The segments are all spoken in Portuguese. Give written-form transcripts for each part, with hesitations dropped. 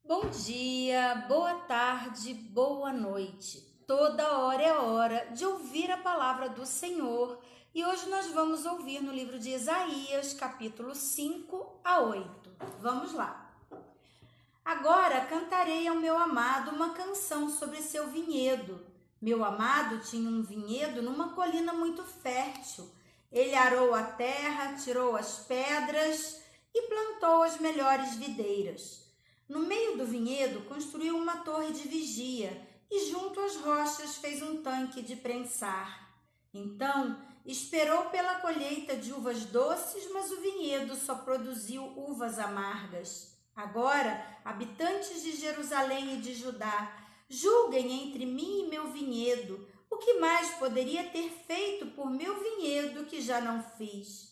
Bom dia, boa tarde, boa noite. Toda hora é hora de ouvir a palavra do Senhor e hoje nós vamos ouvir no livro de Isaías, capítulo 5 a 8. Vamos lá. Agora cantarei ao meu amado uma canção sobre seu vinhedo. Meu amado tinha um vinhedo numa colina muito fértil. Ele arou a terra, tirou as pedras e plantou as melhores videiras. No meio do vinhedo, construiu uma torre de vigia e junto às rochas fez um tanque de prensar. Então, esperou pela colheita de uvas doces, mas o vinhedo só produziu uvas amargas. Agora, habitantes de Jerusalém e de Judá, julguem entre mim e meu vinhedo. O que mais poderia ter feito por meu vinhedo que já não fiz?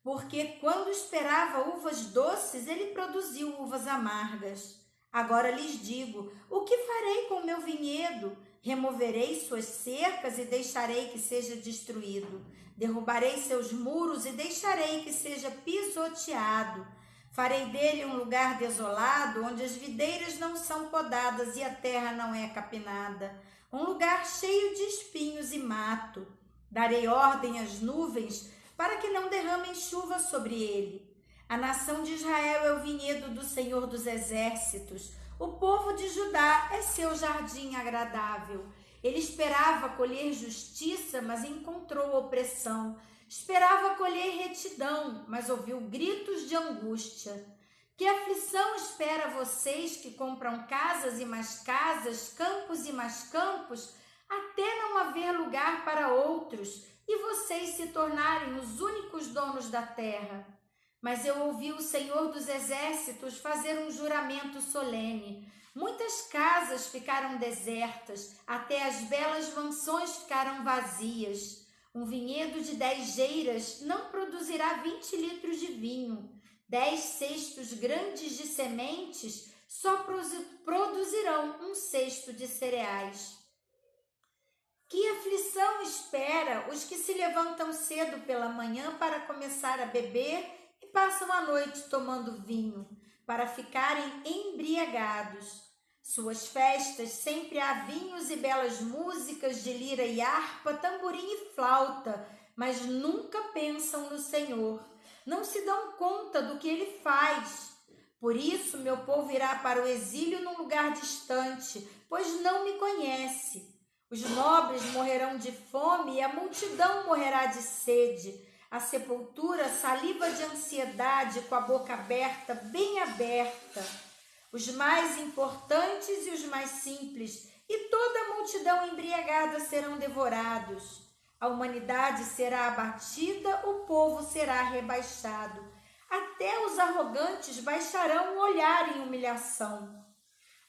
Porque quando esperava uvas doces, ele produziu uvas amargas. Agora lhes digo: o que farei com meu vinhedo? Removerei suas cercas e deixarei que seja destruído. Derrubarei seus muros e deixarei que seja pisoteado. Farei dele um lugar desolado, onde as videiras não são podadas e a terra não é capinada. Um lugar cheio de espinhos e mato. Darei ordem às nuvens para que não derramem chuva sobre ele. A nação de Israel é o vinhedo do Senhor dos Exércitos. O povo de Judá é seu jardim agradável. Ele esperava colher justiça, mas encontrou opressão. Esperava colher retidão, mas ouviu gritos de angústia. Que aflição espera vocês que compram casas e mais casas, campos e mais campos, até não haver lugar para outros, e vocês se tornarem os únicos donos da terra. Mas eu ouvi o Senhor dos Exércitos fazer um juramento solene. Muitas casas ficaram desertas, até as belas mansões ficaram vazias. Um vinhedo de 10 geiras não produzirá 20 litros de vinho. 10 cestos grandes de sementes só produzirão um cesto de cereais. Que aflição espera os que se levantam cedo pela manhã para começar a beber e passam a noite tomando vinho, para ficarem embriagados. Suas festas sempre há vinhos e belas músicas de lira e harpa, tamborim e flauta, mas nunca pensam no Senhor. Não se dão conta do que Ele faz. Por isso, meu povo irá para o exílio num lugar distante, pois não me conhece. Os nobres morrerão de fome e a multidão morrerá de sede. A sepultura saliva de ansiedade com a boca aberta, bem aberta. Os mais importantes e os mais simples, e toda a multidão embriagada serão devorados. A humanidade será abatida, o povo será rebaixado. Até os arrogantes baixarão o olhar em humilhação.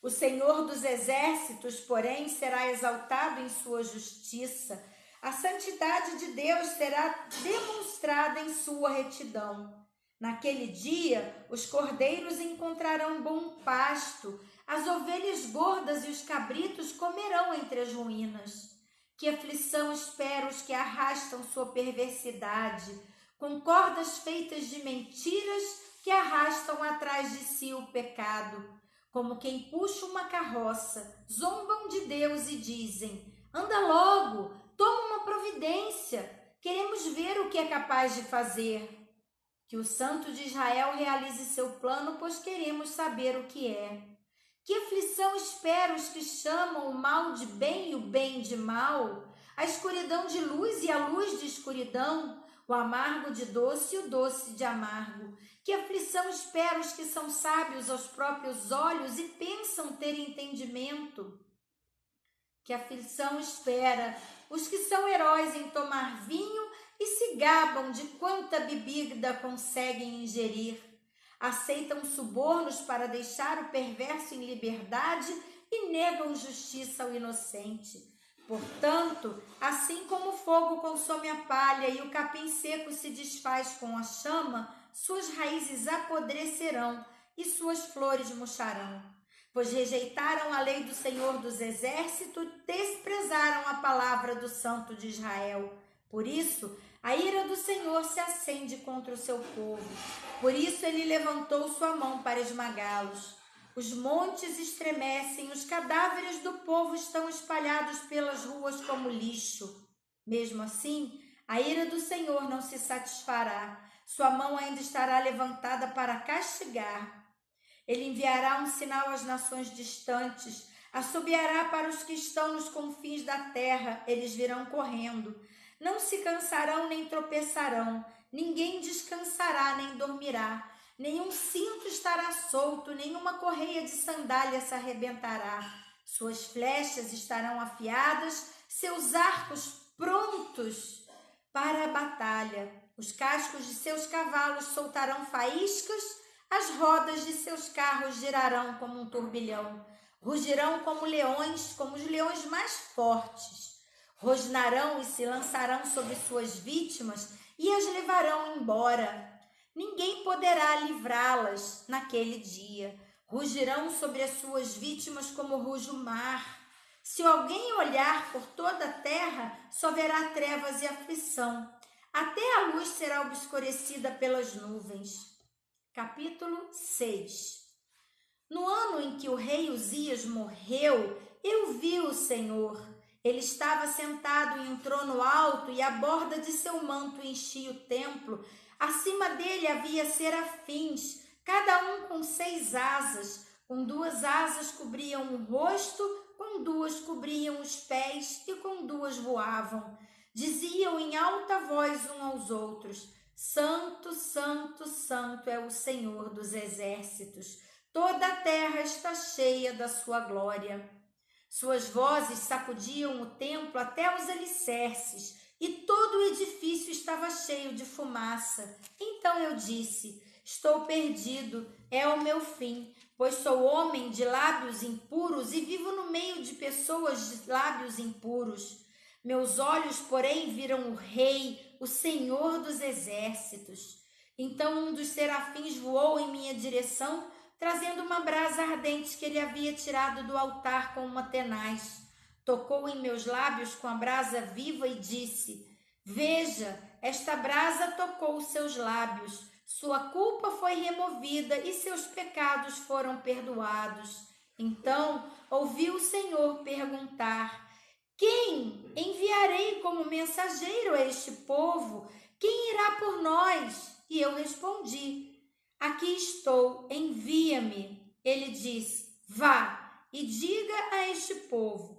O Senhor dos Exércitos, porém, será exaltado em sua justiça. A santidade de Deus será demonstrada em sua retidão. Naquele dia, os cordeiros encontrarão bom pasto, as ovelhas gordas e os cabritos comerão entre as ruínas. Que aflição espera os que arrastam sua perversidade, com cordas feitas de mentiras que arrastam atrás de si o pecado. Como quem puxa uma carroça, zombam de Deus e dizem: anda logo, toma uma providência, queremos ver o que é capaz de fazer. Que o Santo de Israel realize seu plano, pois queremos saber o que é. Que aflição espera os que chamam o mal de bem e o bem de mal, a escuridão de luz e a luz de escuridão, o amargo de doce e o doce de amargo. Que aflição espera os que são sábios aos próprios olhos e pensam ter entendimento. Que aflição espera os que são heróis em tomar vinho e se gabam de quanta bebida conseguem ingerir. Aceitam subornos para deixar o perverso em liberdade e negam justiça ao inocente. Portanto, assim como o fogo consome a palha e o capim seco se desfaz com a chama, suas raízes apodrecerão e suas flores murcharão. Pois rejeitaram a lei do Senhor dos Exércitos, desprezaram a palavra do Santo de Israel. Por isso, a ira do Senhor se acende contra o seu povo. Por isso ele levantou sua mão para esmagá-los. Os montes estremecem, os cadáveres do povo estão espalhados pelas ruas como lixo. Mesmo assim, a ira do Senhor não se satisfará. Sua mão ainda estará levantada para castigar. Ele enviará um sinal às nações distantes, assobiará para os que estão nos confins da terra, eles virão correndo. Não se cansarão nem tropeçarão, ninguém descansará nem dormirá. Nenhum cinto estará solto, nenhuma correia de sandália se arrebentará. Suas flechas estarão afiadas, seus arcos prontos para a batalha. Os cascos de seus cavalos soltarão faíscas, as rodas de seus carros girarão como um turbilhão. Rugirão como leões, como os leões mais fortes. Rosnarão e se lançarão sobre suas vítimas e as levarão embora. Ninguém poderá livrá-las naquele dia. Rugirão sobre as suas vítimas como ruge o mar. Se alguém olhar por toda a terra, só verá trevas e aflição. Até a luz será obscurecida pelas nuvens. Capítulo 6. No ano em que o rei Uzias morreu, eu vi o Senhor. Ele estava sentado em um trono alto e a borda de seu manto enchia o templo. Acima dele havia serafins, cada um com 6 asas. Com 2 asas cobriam o rosto, com 2 cobriam os pés e com 2 voavam. Diziam em alta voz uns aos outros: Santo, Santo, Santo é o Senhor dos exércitos. Toda a terra está cheia da sua glória. Suas vozes sacudiam o templo até os alicerces, e todo o edifício estava cheio de fumaça. Então eu disse: estou perdido, é o meu fim, pois sou homem de lábios impuros e vivo no meio de pessoas de lábios impuros. Meus olhos, porém, viram o Rei, o Senhor dos exércitos. Então um dos serafins voou em minha direção, trazendo uma brasa ardente que ele havia tirado do altar com uma tenaz. Tocou em meus lábios com a brasa viva e disse: veja, esta brasa tocou os seus lábios. Sua culpa foi removida e seus pecados foram perdoados. Então ouvi o Senhor perguntar: quem enviarei como mensageiro a este povo? Quem irá por nós? E eu respondi: aqui estou, envia-me. Ele disse: vá e diga a este povo: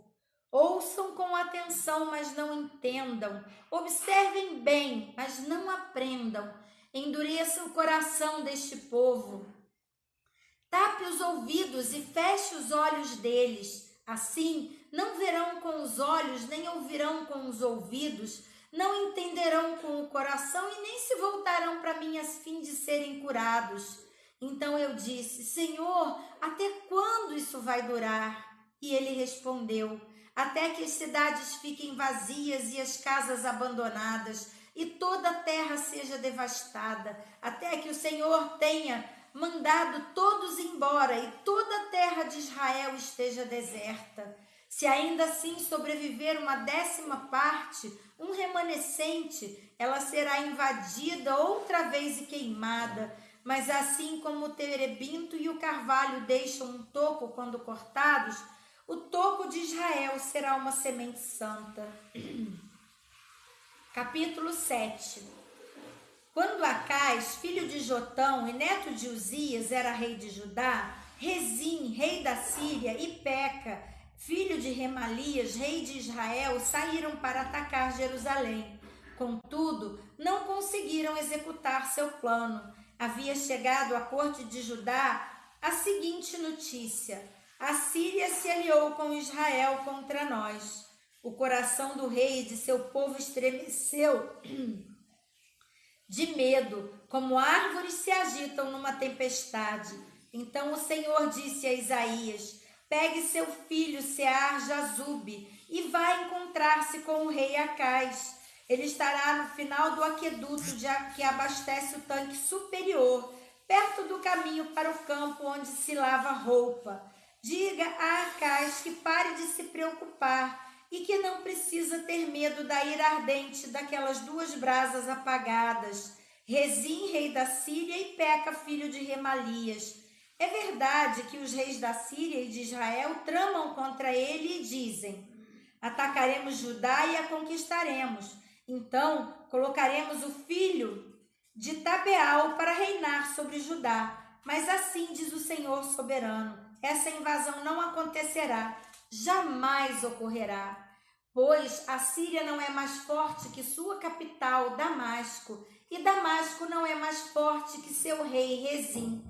ouçam com atenção, mas não entendam. Observem bem, mas não aprendam. Endureça o coração deste povo. Tape os ouvidos e feche os olhos deles. Assim, não verão com os olhos, nem ouvirão com os ouvidos, não entenderão com o coração e nem se voltarão para mim a fim de serem curados. Então eu disse: Senhor, até quando isso vai durar? E ele respondeu: até que as cidades fiquem vazias e as casas abandonadas, e toda a terra seja devastada, até que o Senhor tenha mandado todos embora e toda a terra de Israel esteja deserta. Se ainda assim sobreviver uma 10ª parte, um remanescente, ela será invadida outra vez e queimada. Mas assim como o terebinto e o carvalho deixam um toco quando cortados, o toco de Israel será uma semente santa. Capítulo 7. Quando Acais, filho de Jotão e neto de Uzias, era rei de Judá, Rezim, rei da Síria, e Peca, filho de Remalias, rei de Israel, saíram para atacar Jerusalém. Contudo, não conseguiram executar seu plano. Havia chegado à corte de Judá a seguinte notícia: a Síria se aliou com Israel contra nós. O coração do rei e de seu povo estremeceu de medo, como árvores se agitam numa tempestade. Então o Senhor disse a Isaías: pegue seu filho Sear-Jazube e vá encontrar-se com o rei Acais. Ele estará no final do aqueduto que abastece o tanque superior, perto do caminho para o campo onde se lava roupa. Diga a Acais que pare de se preocupar e que não precisa ter medo da ira ardente daquelas 2 brasas apagadas, Rezim, rei da Síria, e Peca, filho de Remalias. É verdade que os reis da Síria e de Israel tramam contra ele e dizem: atacaremos Judá e a conquistaremos. Então colocaremos o filho de Tabeal para reinar sobre Judá. Mas assim diz o Senhor soberano: essa invasão não acontecerá, jamais ocorrerá. Pois a Síria não é mais forte que sua capital, Damasco, e Damasco não é mais forte que seu rei, Rezim.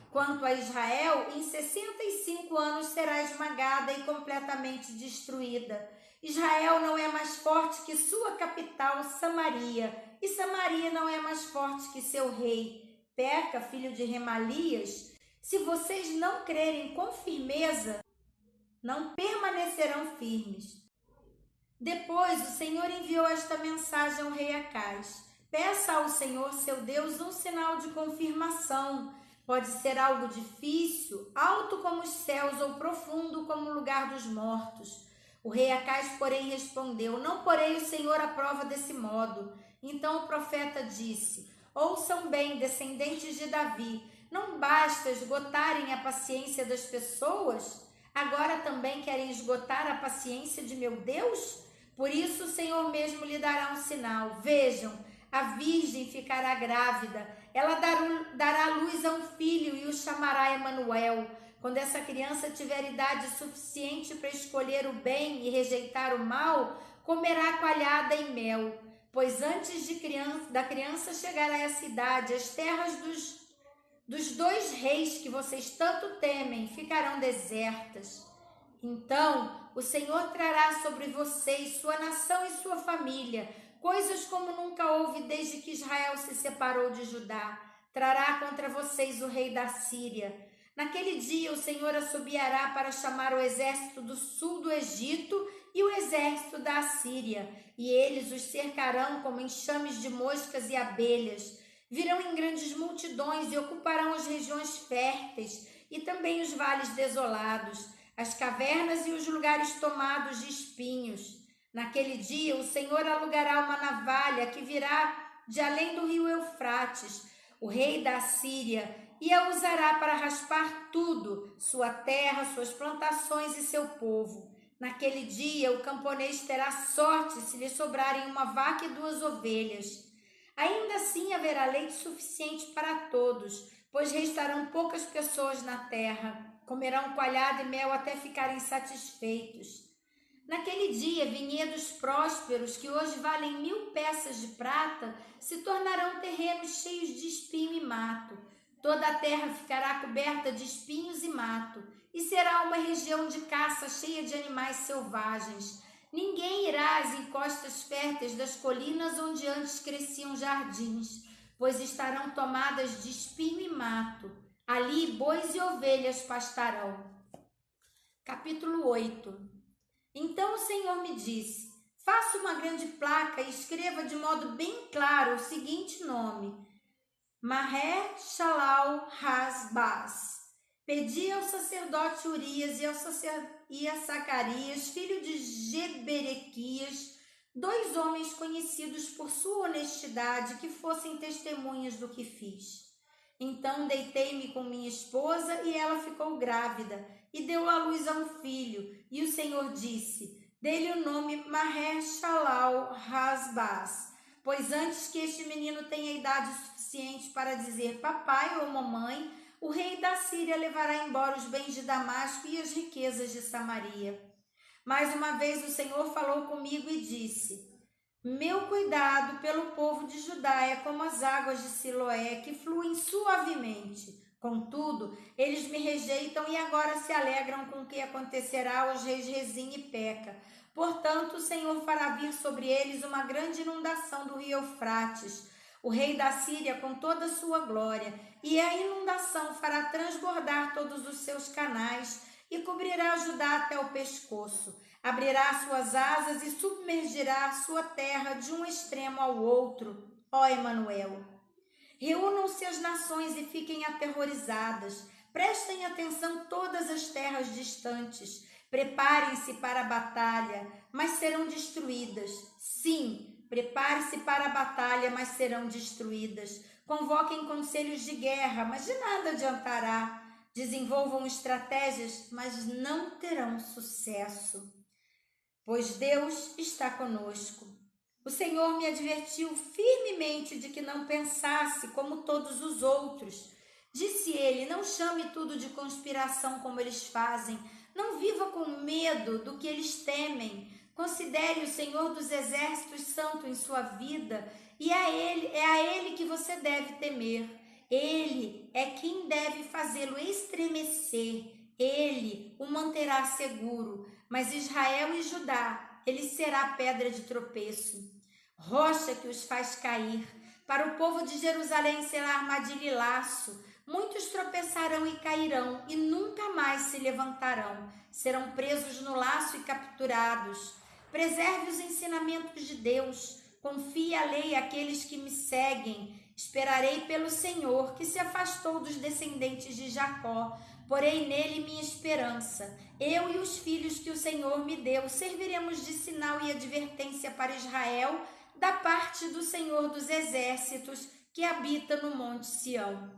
Quanto a Israel, em 65 anos será esmagada e completamente destruída. Israel não é mais forte que sua capital, Samaria, e Samaria não é mais forte que seu rei, Peca, filho de Remalias. Se vocês não crerem com firmeza, não permanecerão firmes. Depois o Senhor enviou esta mensagem ao rei Acaz: peça ao Senhor seu Deus um sinal de confirmação. Pode ser algo difícil, alto como os céus ou profundo como o lugar dos mortos. O rei Acaz, porém, respondeu: não porei o Senhor à prova desse modo. Então o profeta disse: ouçam bem, descendentes de Davi, não basta esgotarem a paciência das pessoas? Agora também querem esgotar a paciência de meu Deus? Por isso o Senhor mesmo lhe dará um sinal. Vejam, a virgem ficará grávida. Ela dará luz a um filho e o chamará Emanuel. Quando essa criança tiver idade suficiente para escolher o bem e rejeitar o mal, comerá coalhada e mel. Pois antes da criança chegar a essa idade, as terras dos dois reis que vocês tanto temem ficarão desertas. Então o Senhor trará sobre vocês, sua nação e sua família, coisas como nunca houve desde que Israel se separou de Judá. Trará contra vocês o rei da Síria. Naquele dia o Senhor assobiará para chamar o exército do sul do Egito e o exército da Assíria, e eles os cercarão como enxames de moscas e abelhas. Virão em grandes multidões e ocuparão as regiões férteis e também os vales desolados, as cavernas e os lugares tomados de espinhos. Naquele dia o Senhor alugará uma navalha que virá de além do rio Eufrates, o rei da Síria, e a usará para raspar tudo, sua terra, suas plantações e seu povo. Naquele dia o camponês terá sorte se lhe sobrarem uma vaca e 2 ovelhas. Ainda assim haverá leite suficiente para todos, pois restarão poucas pessoas na terra. Comerão coalhada e mel até ficarem satisfeitos. Naquele dia, vinhedos prósperos, que hoje valem 1000 peças de prata, se tornarão terrenos cheios de espinho e mato. Toda a terra ficará coberta de espinhos e mato, e será uma região de caça cheia de animais selvagens. Ninguém irá às encostas férteis das colinas onde antes cresciam jardins, pois estarão tomadas de espinho e mato. Ali bois e ovelhas pastarão. Capítulo 8. Então o Senhor me disse: faça uma grande placa e escreva de modo bem claro o seguinte nome: Maher-Shalal-Has-Baz. Pedi ao sacerdote Urias e a Zacarias, filho de Jeberequias, 2 homens conhecidos por sua honestidade, que fossem testemunhas do que fiz. Então deitei-me com minha esposa e ela ficou grávida e deu à luz a um filho. E o Senhor disse: dê-lhe o nome Maher-Shalal-Has-Baz, pois antes que este menino tenha idade suficiente para dizer papai ou mamãe, o rei da Síria levará embora os bens de Damasco e as riquezas de Samaria. Mais uma vez o Senhor falou comigo e disse: meu cuidado pelo povo de Judá é como as águas de Siloé, que fluem suavemente. Contudo, eles me rejeitam e agora se alegram com o que acontecerá aos reis Rezim e Peca. Portanto, o Senhor fará vir sobre eles uma grande inundação do rio Eufrates, o rei da Síria com toda a sua glória, e a inundação fará transbordar todos os seus canais e cobrirá Judá até o pescoço. Abrirá suas asas e submergirá sua terra de um extremo ao outro, ó Emanuel. Reúnam-se as nações e fiquem aterrorizadas. Prestem atenção todas as terras distantes. Preparem-se para a batalha, mas serão destruídas. Sim, prepare-se para a batalha, mas serão destruídas. Convoquem conselhos de guerra, mas de nada adiantará. Desenvolvam estratégias, mas não terão sucesso, pois Deus está conosco. O Senhor me advertiu firmemente de que não pensasse como todos os outros. Disse ele: não chame tudo de conspiração como eles fazem. Não viva com medo do que eles temem. Considere o Senhor dos Exércitos santo em sua vida, e é a ele que você deve temer. Ele é quem deve fazê-lo estremecer. Ele o manterá seguro. Mas Israel e Judá, ele será pedra de tropeço, rocha que os faz cair. Para o povo de Jerusalém será armadilha e laço. Muitos tropeçarão e cairão, e nunca mais se levantarão. Serão presos no laço e capturados. Preserve os ensinamentos de Deus. Confie a lei àqueles que me seguem. Esperarei pelo Senhor, que se afastou dos descendentes de Jacó. Porei nele minha esperança. Eu e os filhos que o Senhor me deu serviremos de sinal e advertência para Israel, da parte do Senhor dos Exércitos, que habita no Monte Sião.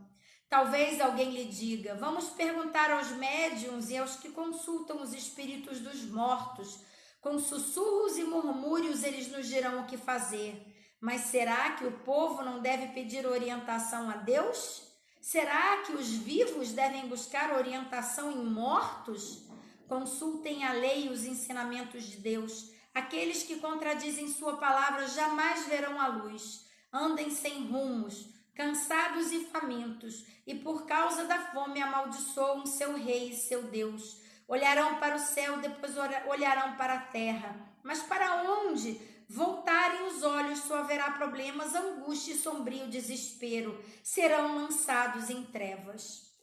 Talvez alguém lhe diga: vamos perguntar aos médiuns e aos que consultam os espíritos dos mortos. Com sussurros e murmúrios eles nos dirão o que fazer. Mas será que o povo não deve pedir orientação a Deus? Será que os vivos devem buscar orientação em mortos? Consultem a lei e os ensinamentos de Deus. Aqueles que contradizem sua palavra jamais verão a luz. Andem sem rumos, cansados e famintos, e por causa da fome amaldiçoam seu rei e seu Deus. Olharão para o céu, depois olharão para a terra. Mas para onde voltarem os olhos, só haverá problemas, angústia e sombrio desespero. Serão lançados em trevas.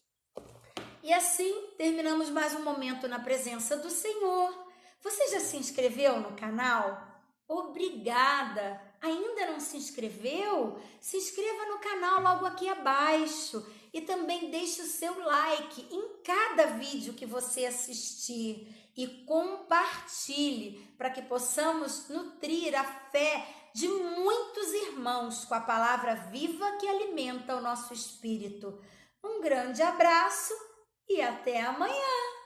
E assim terminamos mais um momento na presença do Senhor. Você já se inscreveu no canal? Obrigada! Ainda não se inscreveu? Se inscreva no canal logo aqui abaixo e também deixe o seu like em cada vídeo que você assistir e compartilhe para que possamos nutrir a fé de muitos irmãos com a palavra viva que alimenta o nosso espírito. Um grande abraço e até amanhã!